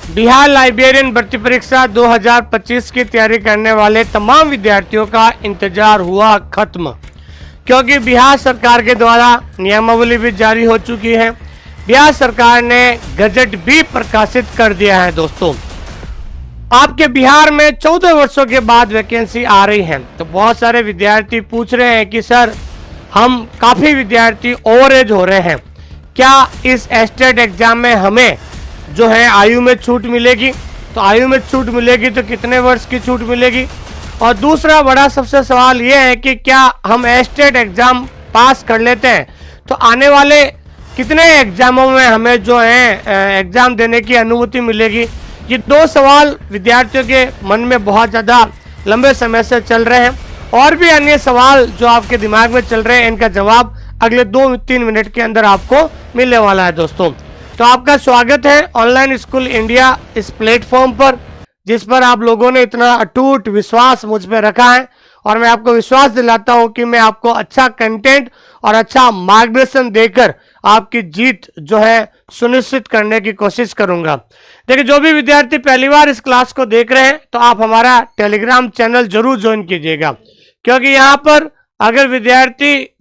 Bihar librarian भर्ती परीक्षा 2025 की तैयारी करने वाले तमाम विद्यार्थियों का इंतजार हुआ खत्म, क्योंकि बिहार सरकार के द्वारा नियमावली भी जारी हो चुकी है। बिहार सरकार ने गजट भी प्रकाशित कर दिया है। दोस्तों, आपके बिहार में 14 वर्षों के बाद वैकेंसी आ रही है, तो बहुत सारे विद्यार्थी पूछ रहे हैं कि सर, हम काफ़ी विद्यार्थी ओवर एज हो रहे हैं, क्या इस एस्टेट एग्जाम में हमें जो है आयु में छूट मिलेगी? तो आयु में छूट मिलेगी तो कितने वर्ष की छूट मिलेगी? और दूसरा बड़ा सबसे सवाल ये है कि क्या हम एस्टेट एग्जाम पास कर लेते हैं तो आने वाले कितने एग्जामों में हमें जो है एग्जाम देने की अनुमति मिलेगी? ये दो सवाल विद्यार्थियों के मन में बहुत ज़्यादा लंबे समय से चल रहे हैं। और भी अन्य सवाल जो आपके दिमाग में चल रहे हैं, इनका जवाब अगले 2-3 मिनट के अंदर आपको मिलने वाला है। दोस्तों, तो आपका स्वागत है ऑनलाइन स्कूल इंडिया इस प्लेटफॉर्म पर, जिस पर आप लोगों ने इतना अटूट विश्वास मुझ पर रखा है। और मैं आपको विश्वास दिलाता हूं कि मैं आपको अच्छा कंटेंट और अच्छा मार्गदर्शन देकर आपकी जीत जो है सुनिश्चित करने की कोशिश करूंगा। देखिए, जो भी विद्यार्थी पहली बार इस क्लास को देख रहे हैं तो आप हमारा टेलीग्राम चैनल जरूर ज्वाइन कीजिएगा, क्योंकि यहाँ पर अगर विद्यार्थी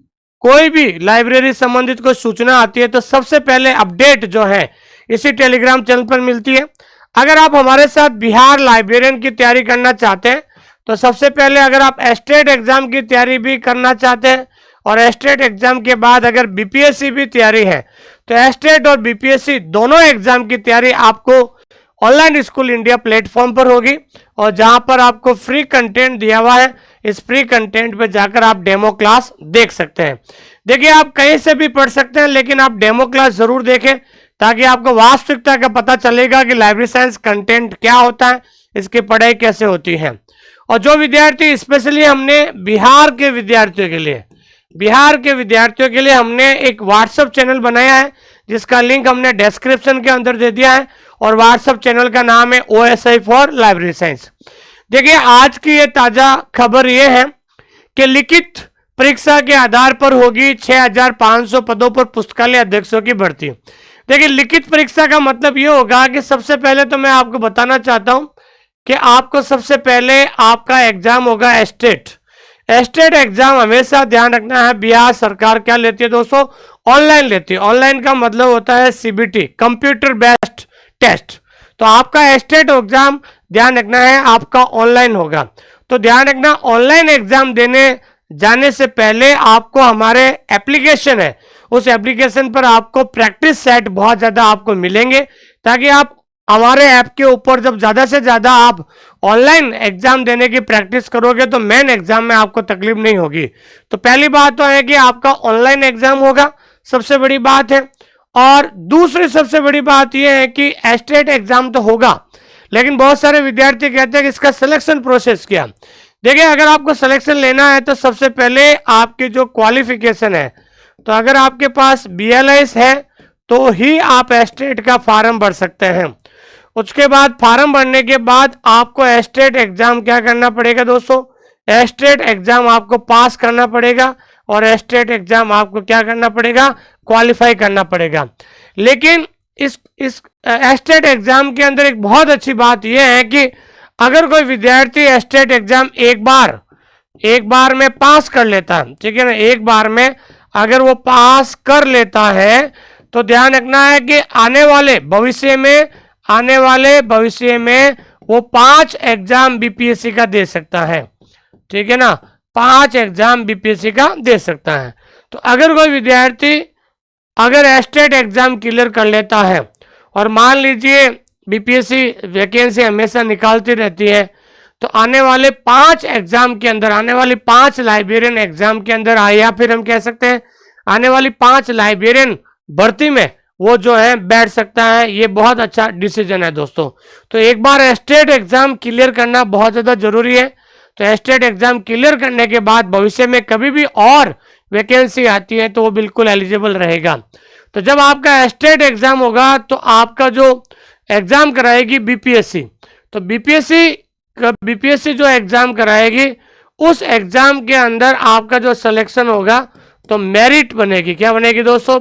कोई भी लाइब्रेरी संबंधित कोई सूचना आती है तो सबसे पहले अपडेट जो है इसी टेलीग्राम चैनल पर मिलती है। अगर आप हमारे साथ बिहार लाइब्रेरियन की तैयारी करना चाहते हैं तो सबसे पहले अगर आप एस्टेट एग्जाम की तैयारी भी करना चाहते हैं और एस्टेट एग्जाम के बाद अगर बीपीएससी भी तैयारी है तो एस्टेट और बीपीएससी दोनों एग्जाम की तैयारी आपको ऑनलाइन स्कूल इंडिया प्लेटफॉर्म पर होगी, और जहां पर आपको फ्री कंटेंट दिया हुआ है। इस फ्री कंटेंट पे जाकर आप डेमो क्लास देख सकते हैं। देखिए, आप कहीं से भी पढ़ सकते हैं, लेकिन आप डेमो क्लास जरूर देखें ताकि आपको वास्तविकता का पता चलेगा कि लाइब्रेरी साइंस कंटेंट क्या होता है, इसकी पढ़ाई कैसे होती है। और जो विद्यार्थी स्पेशली हमने बिहार के विद्यार्थियों के लिए हमने एक व्हाट्सएप चैनल बनाया है, जिसका लिंक हमने डिस्क्रिप्शन के अंदर दे दिया है, और व्हाट्सएप चैनल का नाम है OSI फॉर लाइब्रेरी साइंस। देखिए, आज की ये ताजा खबर ये है कि लिखित परीक्षा के आधार पर होगी 6500 पदों पर पुस्तकालय अध्यक्षों की भर्ती। देखिए, लिखित परीक्षा का मतलब ये होगा कि सबसे पहले तो मैं आपको बताना चाहता हूं कि आपको सबसे पहले आपका एग्जाम होगा एस्टेट एग्जाम। हमेशा ध्यान रखना है, बिहार सरकार क्या लेती है दोस्तों? ऑनलाइन लेती है। ऑनलाइन का मतलब होता है CBT, कंप्यूटर बेस्ड टेस्ट। तो आपका एस्टेट एग्जाम ध्यान रखना है आपका ऑनलाइन होगा। तो ध्यान रखना, ऑनलाइन एग्जाम देने जाने से पहले आपको हमारे एप्लीकेशन है, उस एप्लीकेशन पर आपको प्रैक्टिस सेट बहुत ज़्यादा आपको मिलेंगे, ताकि आप हमारे ऐप के ऊपर जब ज़्यादा से ज़्यादा आप ऑनलाइन एग्जाम देने की प्रैक्टिस करोगे तो मेन एग्जाम में आपको तकलीफ नहीं होगी। तो पहली बात तो है कि आपका ऑनलाइन एग्जाम होगा, सबसे बड़ी बात है। और दूसरी सबसे बड़ी बात यह है कि एस्टेट एग्जाम तो होगा, लेकिन बहुत सारे विद्यार्थी कहते हैं कि इसका सिलेक्शन प्रोसेस क्या। देखिए, अगर आपको सिलेक्शन लेना है तो सबसे पहले आपकी जो क्वालिफिकेशन है, तो अगर आपके पास BLS है तो ही आप एस्टेट का फॉर्म भर सकते हैं। उसके बाद फॉर्म भरने के बाद आपको एस्टेट एग्जाम क्या करना पड़ेगा दोस्तों? एस्टेट एग्जाम आपको पास करना पड़ेगा, और एस्टेट एग्जाम आपको क्या करना पड़ेगा? क्वालिफाई करना पड़ेगा। लेकिन इस एस्टेट एग्जाम के अंदर एक बहुत अच्छी बात यह है कि अगर कोई विद्यार्थी एस्टेट एग्जाम एक बार में पास कर लेता है, ठीक है ना, एक बार में अगर वो पास कर लेता है तो ध्यान रखना है कि आने वाले भविष्य में वो 5 एग्जाम बीपीएससी का दे सकता है, ठीक है ना, 5 एग्जाम बीपीएससी का दे सकता है। तो अगर कोई विद्यार्थी अगर एस्टेट एग्जाम क्लियर कर लेता है, और मान लीजिए बीपीएससी वैकेंसी हमेशा निकालती रहती है, तो आने वाले 5 एग्जाम के अंदर, आने वाली 5 लाइब्रेरियन एग्जाम के अंदर या फिर हम कह सकते हैं आने वाली 5 लाइब्रेरियन भर्ती में वो जो है बैठ सकता है। ये बहुत अच्छा डिसीजन है दोस्तों। तो एक बार एस्टेट एग्जाम क्लियर करना बहुत ज़्यादा जरूरी है। तो एस्टेट एग्जाम क्लियर करने के बाद भविष्य में कभी भी और वैकेंसी आती है तो वो बिल्कुल एलिजिबल रहेगा। तो जब आपका एस्टेट एग्जाम होगा तो आपका जो एग्जाम कराएगी बीपीएससी, तो बीपीएससी जो एग्जाम कराएगी उस एग्जाम के अंदर आपका जो सिलेक्शन होगा तो मेरिट बनेगी। क्या बनेगी दोस्तों?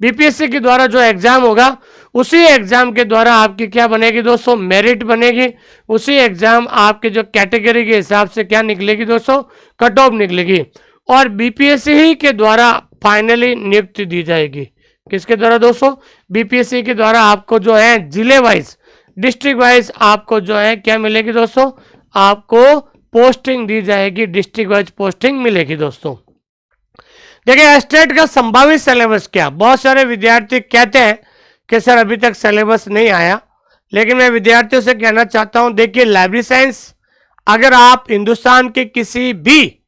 बीपीएससी के द्वारा जो एग्जाम होगा उसी एग्जाम के द्वारा आपकी क्या बनेगी दोस्तों, मेरिट बनेगी। उसी एग्जाम आपके जो कैटेगरी के हिसाब से क्या निकलेगी दोस्तों, कट ऑफ निकलेगी। और बीपीएससी ही के द्वारा फाइनली नियुक्ति दी जाएगी। किसके द्वारा दोस्तों, बीपीएससी के द्वारा आपको जो है जिले वाइज, डिस्ट्रिक्ट वाइज आपको जो है क्या मिलेगी दोस्तों, आपको पोस्टिंग दी जाएगी, डिस्ट्रिक्ट वाइज पोस्टिंग मिलेगी दोस्तों। देखिए स्टेट का संभावित सिलेबस क्या, बहुत सारे विद्यार्थी कहते हैं कि सर अभी तक सिलेबस नहीं आया, लेकिन मैं विद्यार्थियों से कहना चाहता हूं, देखिए लाइब्रेरी साइंस अगर आप हिंदुस्तान के किसी भी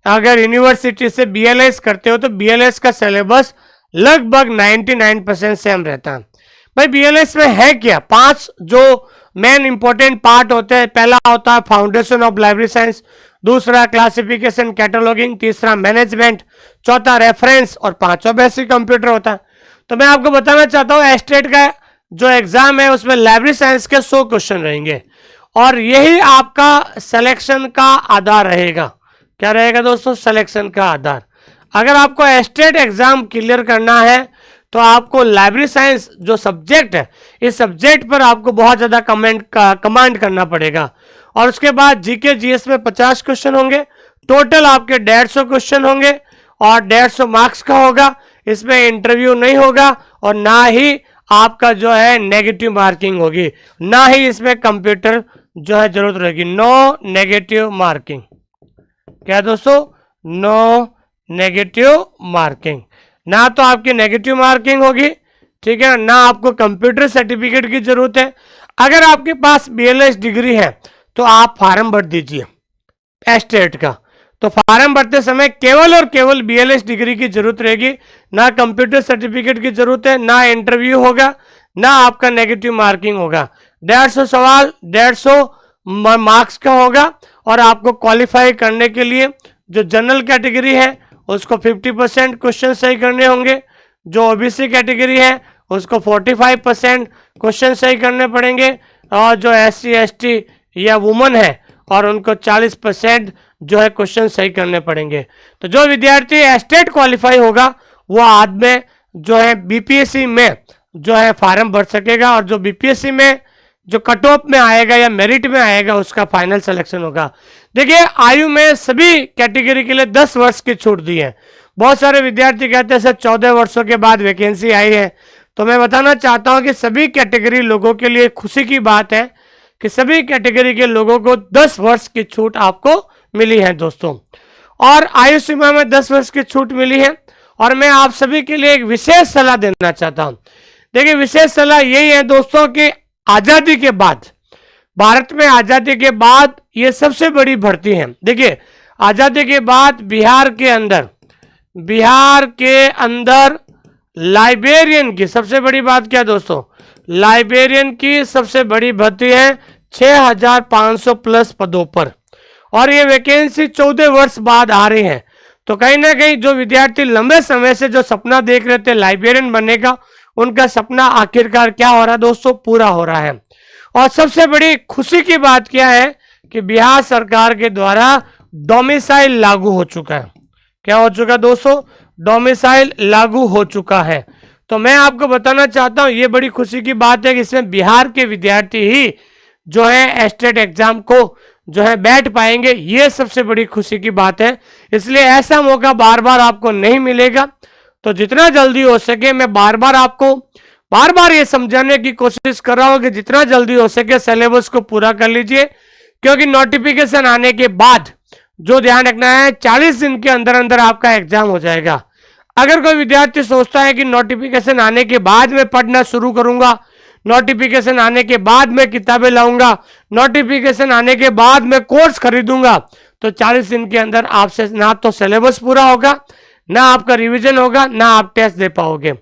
अगर यूनिवर्सिटी से बीएलएस करते हो तो बीएलएस का सिलेबस लगभग 99% सेम रहता है। भाई बीएलएस में है क्या, 5 जो मेन इंपॉर्टेंट पार्ट होते हैं। पहला होता है फाउंडेशन ऑफ लाइब्रेरी साइंस, दूसरा क्लासिफिकेशन कैटलॉगिंग, तीसरा मैनेजमेंट, चौथा रेफरेंस और पांचवा बेसिक कंप्यूटर होता है। तो मैं आपको बताना चाहता हूं एस्टेट का जो एग्जाम है उसमें लाइब्रेरी साइंस के 100 क्वेश्चन रहेंगे और यही आपका सिलेक्शन का आधार रहेगा। क्या रहेगा दोस्तों, सिलेक्शन का आधार। अगर आपको एस्टेट एग्जाम क्लियर करना है तो आपको लाइब्रेरी साइंस जो सब्जेक्ट है, इस सब्जेक्ट पर आपको बहुत ज्यादा कमांड करना पड़ेगा। और उसके बाद जीके जीएस में 50 क्वेश्चन होंगे, टोटल आपके 150 क्वेश्चन होंगे और 150 मार्क्स का होगा। इसमें इंटरव्यू नहीं होगा और ना ही आपका जो है नेगेटिव मार्किंग होगी, ना ही इसमें कंप्यूटर जो है जरूरत रहेगी। No negative marking. क्या दोस्तों, नो नेगेटिव मार्किंग। ना तो आपकी नेगेटिव मार्किंग होगी, ठीक है, ना आपको कंप्यूटर सर्टिफिकेट की जरूरत है। अगर आपके पास बीएलएस डिग्री है तो आप फार्म भर दीजिए एस्टेट का। तो फार्म भरते समय केवल और केवल बीएलएस डिग्री की जरूरत रहेगी, ना कंप्यूटर सर्टिफिकेट की जरूरत है, ना इंटरव्यू होगा, ना आपका नेगेटिव मार्किंग होगा। 150 सवाल 150 मार्क्स का होगा और आपको क्वालिफाई करने के लिए जो जनरल कैटेगरी है उसको 50% क्वेश्चन सही करने होंगे, जो ओबीसी कैटेगरी है उसको 45% क्वेश्चन सही करने पड़ेंगे और जो एससी एसटी या वुमन है और उनको 40% जो है क्वेश्चन सही करने पड़ेंगे। तो जो विद्यार्थी एस्टेट क्वालिफाई होगा वो आज में जो है बीपीएससी में जो है फार्म भर सकेगा और जो बीपीएससी में जो कट ऑफ में आएगा या मेरिट में आएगा उसका फाइनल सिलेक्शन होगा। देखिए आयु में सभी कैटेगरी के लिए 10 वर्ष की छूट दी है। बहुत सारे विद्यार्थी कहते हैं सर 14 वर्षों के बाद वैकेंसी आई है, तो मैं बताना चाहता हूं कि सभी कैटेगरी लोगों के लिए खुशी की बात है कि सभी कैटेगरी के लोगों को 10 वर्ष की छूट आपको मिली है दोस्तों। और आयु सीमा में 10 वर्ष की छूट मिली है और मैं आप सभी के लिए एक विशेष सलाह देना चाहता हूं। देखिए विशेष सलाह यही है दोस्तों कि आजादी के बाद, भारत में आजादी के बाद ये सबसे बड़ी भर्ती है। देखिए आजादी के बाद बिहार के अंदर लाइब्रेरियन की सबसे बड़ी बात क्या दोस्तों, लाइब्रेरियन की सबसे बड़ी भर्ती है 6500 प्लस पदों पर और ये वैकेंसी 14 वर्ष बाद आ रही है। तो कहीं ना कहीं जो विद्यार्थी लंबे समय से जो सपना देख रहे थे लाइब्रेरियन बनने का, उनका सपना आखिरकार क्या हो रहा है दोस्तों, पूरा हो रहा है। और सबसे बड़ी खुशी की बात क्या है कि बिहार सरकार के द्वारा डोमिसाइल लागू हो चुका है। क्या हो चुका दोस्तों, डोमिसाइल लागू हो चुका है। तो मैं आपको बताना चाहता हूं ये बड़ी खुशी की बात है कि इसमें बिहार के विद्यार्थी ही जो है एस्टेट एग्जाम को जो है बैठ पाएंगे, ये सबसे बड़ी खुशी की बात है। इसलिए ऐसा मौका बार बार आपको नहीं मिलेगा। तो जितना जल्दी हो सके मैं बार बार ये समझाने की कोशिश कर रहा हूं कि जितना जल्दी हो सके सिलेबस को पूरा कर लीजिए, क्योंकि नोटिफिकेशन आने के बाद जो ध्यान रखना है 40 दिन के अंदर अंदर आपका एग्जाम हो जाएगा। अगर कोई विद्यार्थी सोचता है कि नोटिफिकेशन आने के बाद मैं पढ़ना शुरू करूंगा, नोटिफिकेशन आने के बाद मैं किताबें लाऊंगा, नोटिफिकेशन आने के बाद मैं कोर्स खरीदूंगा, तो 40 दिन के अंदर आपसे ना तो सिलेबस पूरा होगा, ना आपका रिवीजन होगा, ना आप टेस्ट दे पाओगे।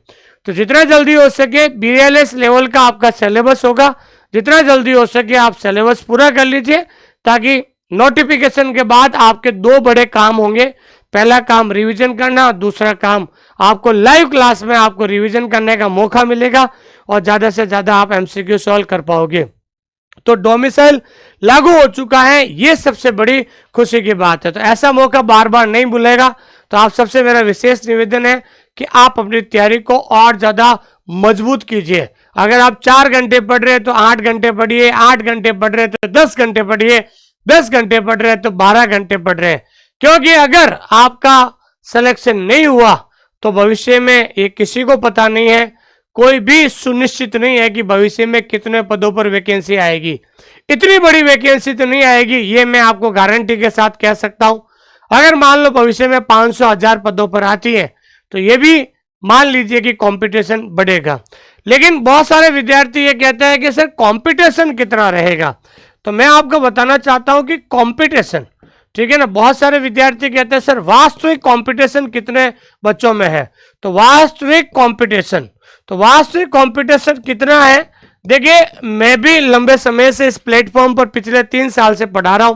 तो जितना जल्दी हो सके बीएलएस लेवल का आपका सिलेबस होगा, जितना जल्दी हो सके आप सिलेबस पूरा कर लीजिए, ताकि नोटिफिकेशन के बाद आपके 2 बड़े काम होंगे। पहला काम रिवीजन करना और दूसरा काम आपको लाइव क्लास में आपको रिवीजन करने का मौका मिलेगा और ज्यादा से ज्यादा आप एमसीक्यू सॉल्व कर पाओगे। तो डोमिसाइल लागू हो चुका है, ये सबसे बड़ी खुशी की बात है। तो ऐसा मौका बार बार नहीं मिलेगा। तो आप सबसे मेरा विशेष निवेदन है कि आप अपनी तैयारी को और ज्यादा मजबूत कीजिए। अगर आप 4 घंटे पढ़ रहे हैं तो 8 घंटे पढ़िए, 8 घंटे पढ़ रहे हैं तो 10 घंटे पढ़िए, 10 घंटे पढ़ रहे हैं तो 12 घंटे पढ़ रहे हैं। क्योंकि अगर आपका सिलेक्शन नहीं हुआ तो भविष्य में ये किसी को पता नहीं है, कोई भी सुनिश्चित नहीं है कि भविष्य में कितने पदों पर वैकेंसी आएगी। इतनी बड़ी वैकेंसी तो नहीं आएगी, ये मैं आपको गारंटी के साथ कह सकता हूं। अगर मान लो भविष्य में 500-1000 पदों पर आती है तो ये भी मान लीजिए कि कंपटीशन बढ़ेगा। लेकिन बहुत सारे विद्यार्थी ये कहते हैं कि सर कंपटीशन कितना रहेगा, तो मैं आपको बताना चाहता हूं कि कंपटीशन, ठीक है ना, बहुत सारे विद्यार्थी कहते हैं सर वास्तविक कंपटीशन कितने बच्चों में है। तो वास्तविक कंपटीशन कितना है, देखिए मैं भी लंबे समय से इस प्लेटफॉर्म पर पिछले 3 साल से पढ़ा रहा हूं,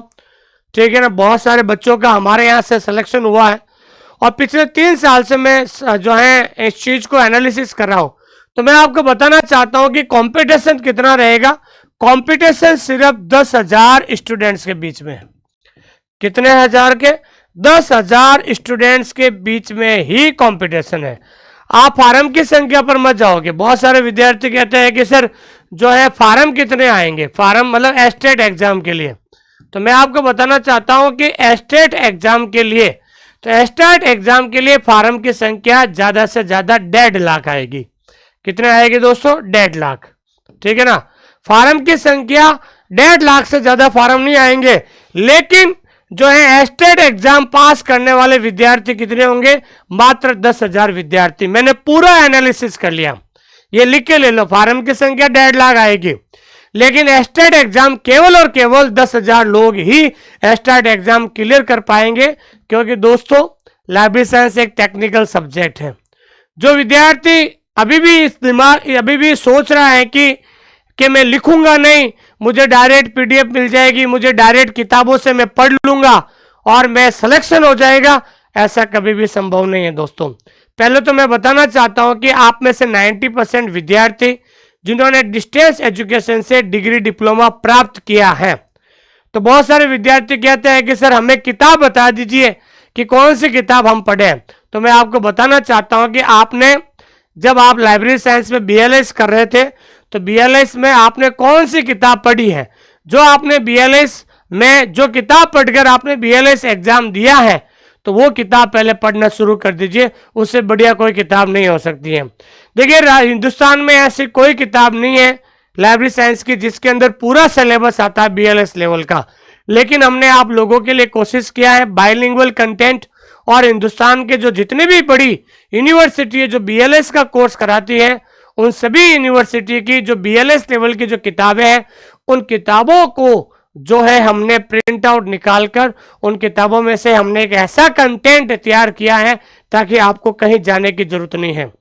ठीक है ना, बहुत सारे बच्चों का हमारे यहाँ से सिलेक्शन हुआ है और पिछले 3 साल से मैं जो है इस चीज को एनालिसिस कर रहा हूं। तो मैं आपको बताना चाहता हूं कि कंपटीशन कितना रहेगा। कंपटीशन सिर्फ 10,000 स्टूडेंट्स के बीच में है। कितने हजार के? 10,000 स्टूडेंट्स के बीच में ही कंपटीशन है। आप फार्म की संख्या पर मत जाओगे। बहुत सारे विद्यार्थी कहते हैं कि सर जो है फार्म कितने आएंगे, फार्म मतलब एस्टेट एग्जाम के लिए। तो मैं आपको बताना चाहता हूं कि एस्टेट एग्जाम के लिए, तो एस्टेट एग्जाम के लिए फार्म की संख्या ज्यादा से ज्यादा 1.5 लाख आएगी। कितने आएगी दोस्तों? 1.5 लाख, ठीक है ना। फार्म की संख्या 1.5 लाख से ज्यादा फार्म नहीं आएंगे। लेकिन जो है एस्टेट एग्जाम पास करने वाले विद्यार्थी कितने होंगे? मात्र 10,000 विद्यार्थी। मैंने पूरा एनालिसिस कर लिया, ये लिख के ले लो। फार्म की संख्या 1.5 लाख आएगी, लेकिन एस्टेट एग्जाम केवल और केवल 10,000 लोग ही एस्टेट एग्जाम क्लियर कर पाएंगे। क्योंकि दोस्तों लाइब्रेरी साइंस एक टेक्निकल सब्जेक्ट है। जो विद्यार्थी अभी भी सोच रहा है कि मैं लिखूंगा नहीं, मुझे डायरेक्ट पीडीएफ मिल जाएगी, मुझे डायरेक्ट किताबों से मैं पढ़ लूंगा और मैं सिलेक्शन हो जाएगा, ऐसा कभी भी संभव नहीं है दोस्तों। पहले तो मैं बताना चाहता हूं कि आप में से 90% विद्यार्थी जिन्होंने डिस्टेंस एजुकेशन से डिग्री डिप्लोमा प्राप्त किया है। तो बहुत सारे विद्यार्थी कहते हैं कि सर हमें किताब बता दीजिए कि कौन सी किताब हम पढ़ें। तो मैं आपको बताना चाहता हूं कि आपने जब आप लाइब्रेरी साइंस में बीएलएस कर रहे थे तो बीएलएस में आपने कौन सी किताब पढ़ी है। जो आपने बीएलएस में जो किताब पढ़कर आपने बीएलएस एग्जाम दिया है तो वो किताब पहले पढ़ना शुरू कर दीजिए, उससे बढ़िया कोई किताब नहीं हो सकती है। देखिए हिंदुस्तान में ऐसी कोई किताब नहीं है लाइब्रेरी साइंस की जिसके अंदर पूरा सिलेबस आता है बीएलएस लेवल का। लेकिन हमने आप लोगों के लिए कोशिश किया है बाइलिंगुअल कंटेंट, और हिंदुस्तान के जो जितने भी बड़ी यूनिवर्सिटी है जो बीएलएस का कोर्स कराती है उन सभी यूनिवर्सिटी की जो बीएलएस लेवल की जो किताबें हैं उन किताबों को जो है हमने प्रिंट आउट निकालकर उन किताबों में से हमने एक ऐसा कंटेंट तैयार किया है ताकि आपको कहीं जाने की जरूरत नहीं है।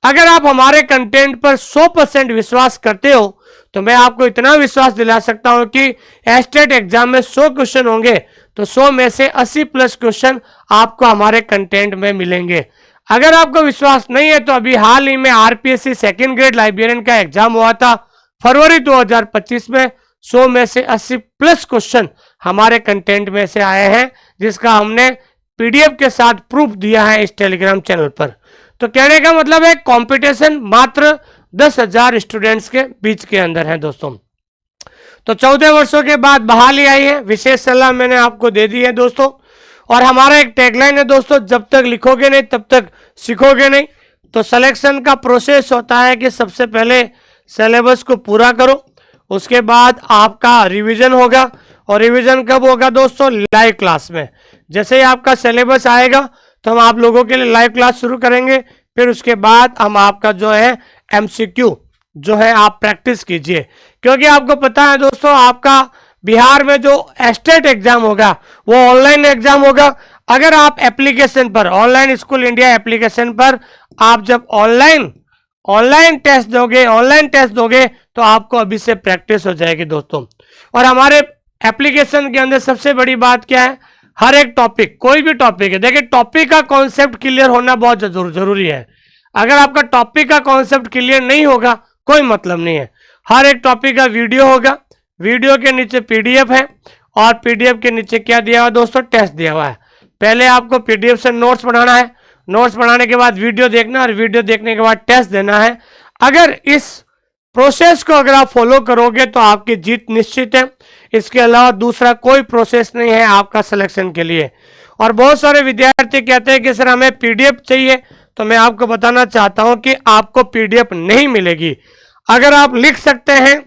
अगर आप हमारे कंटेंट पर 100% विश्वास करते हो तो मैं आपको इतना विश्वास दिला सकता हूं कि एस्टेट एग्जाम में 100 क्वेश्चन होंगे तो 100 में से 80+ क्वेश्चन आपको हमारे कंटेंट में मिलेंगे। अगर आपको विश्वास नहीं है तो अभी हाल ही में आरपीएससी सेकंड ग्रेड लाइब्रेरियन का एग्जाम हुआ था फरवरी 2025 में। 100 में से 80+ क्वेश्चन हमारे कंटेंट में से आए हैं, जिसका हमने पीडीएफ के साथ प्रूफ दिया है इस टेलीग्राम चैनल पर। तो कहने का मतलब है कंपटीशन मात्र 10,000 स्टूडेंट्स के बीच के अंदर है दोस्तों। तो 14 वर्षों के बाद बहाली आई है, विशेष सलाह मैंने आपको दे दी है दोस्तों। और हमारा एक टैगलाइन है दोस्तों, जब तक लिखोगे नहीं तब तक सीखोगे नहीं। तो सिलेक्शन का प्रोसेस होता है कि सबसे पहले सिलेबस को पूरा करो, उसके बाद आपका रिवीजन होगा। और रिवीजन कब होगा दोस्तों? लाइव क्लास में। जैसे ही आपका सिलेबस आएगा तो हम आप लोगों के लिए लाइव क्लास शुरू करेंगे। फिर उसके बाद हम आपका जो है एमसीक्यू जो है आप प्रैक्टिस कीजिए, क्योंकि आपको पता है दोस्तों आपका बिहार में जो एस्टेट एग्जाम होगा वो ऑनलाइन एग्जाम होगा। अगर आप एप्लीकेशन पर ऑनलाइन स्कूल इंडिया एप्लीकेशन पर आप जब ऑनलाइन टेस्ट दोगे तो आपको अभी से प्रैक्टिस हो जाएगी दोस्तों। और हमारे एप्लीकेशन के अंदर सबसे बड़ी बात क्या है, हर एक टॉपिक, कोई भी टॉपिक है, देखिए टॉपिक का कॉन्सेप्ट क्लियर होना बहुत जरूरी है। अगर आपका टॉपिक का कॉन्सेप्ट क्लियर नहीं होगा कोई मतलब नहीं है। हर एक टॉपिक का वीडियो होगा, वीडियो के नीचे पीडीएफ है और पीडीएफ के नीचे क्या दिया हुआ दोस्तों? टेस्ट दिया हुआ है। पहले आपको पीडीएफ से नोट्स बनाना है, नोट्स बनाने के बाद वीडियो देखना और वीडियो देखने के बाद टेस्ट देना है। अगर इस प्रोसेस को अगर आप फॉलो करोगे तो आपकी जीत निश्चित है। इसके अलावा दूसरा कोई प्रोसेस नहीं है आपका सिलेक्शन के लिए। और बहुत सारे विद्यार्थी कहते हैं कि सर हमें पीडीएफ चाहिए, तो मैं आपको बताना चाहता हूं कि आपको पीडीएफ नहीं मिलेगी। अगर आप लिख सकते हैं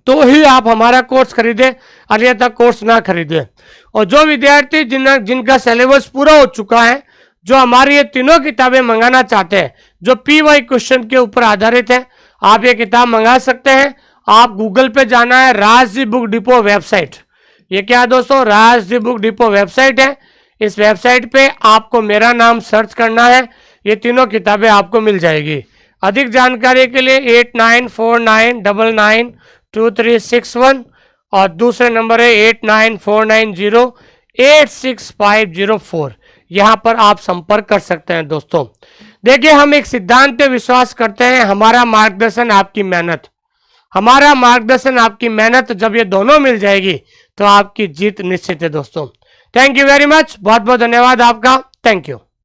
तो ही आप हमारा कोर्स खरीदें, अन्यथा कोर्स ना खरीदें। और जो विद्यार्थी जिनका सिलेबस पूरा हो चुका है, जो हमारी ये तीनों किताबें मंगाना चाहते हैं जो PY क्वेश्चन के ऊपर आधारित है, आप ये किताब मंगा सकते हैं। आप गूगल पे जाना है, राजदीप बुक डिपो वेबसाइट। ये क्या है दोस्तों, राजदीप बुक डिपो वेबसाइट है। इस वेबसाइट पे आपको मेरा नाम सर्च करना है, ये तीनों किताबें आपको मिल जाएगी। अधिक जानकारी के लिए 8949992361 और दूसरे नंबर है 8949086504। यहां पर आप संपर्क कर सकते हैं। दोस्तों देखिए, हम एक सिद्धांत पे विश्वास करते हैं, हमारा मार्गदर्शन आपकी मेहनत। हमारा मार्गदर्शन आपकी मेहनत, जब ये दोनों मिल जाएगी तो आपकी जीत निश्चित है। दोस्तों थैंक यू वेरी मच, बहुत बहुत धन्यवाद आपका, थैंक यू।